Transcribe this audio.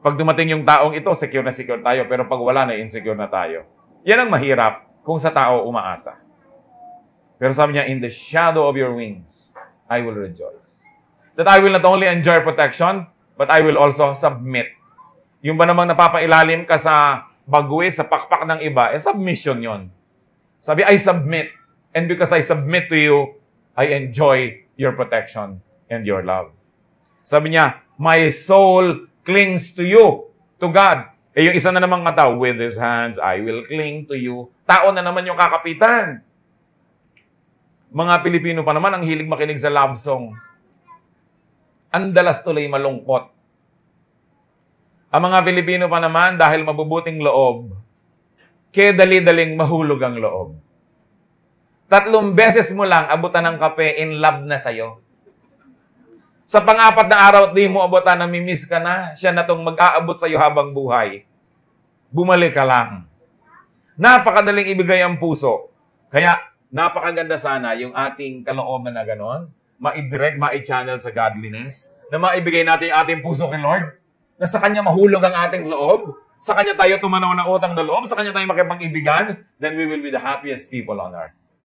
Pag dumating yung taong ito, secure na secure tayo. Pero pag wala na, insecure na tayo. Yan ang mahirap kung sa tao umaasa. Pero sabi niya, in the shadow of your wings, I will rejoice. That I will not only enjoy protection, but I will also submit. Yung ba namang napapailalim ka sa bagwe, sa pakpak ng iba, submission yon. Sabi, I submit. And because I submit to you, I enjoy your protection and your love. Sabi niya, my soul clings to you, to God. Yung isa na namang tao, with his hands, I will cling to you. Tao na naman yung kakapitan. Mga Pilipino pa naman, ang hilig makinig sa love song. Ang dalas tuloy malungkot. Ang mga Pilipino pa naman, dahil mabubuting loob, kaya dali-daling mahulog ang loob. 3 beses mo lang abutan ng kape, in love na sa'yo. Sa pang-4 na araw at di mo abutan, namimiss ka na, siya na itong mag-aabot sa'yo habang buhay. Bumalik ka lang. Napakadaling ibigay ang puso. Kaya, napakaganda sana yung ating kalooban na ganon, ma-direct, ma-channel sa godliness, na maibigay natin yung ating puso kay Lord, na sa Kanya mahulog ang ating loob, sa Kanya tayo tumanaw ng utang na loob, sa Kanya tayo makipag-ibigan, then we will be the happiest people on earth.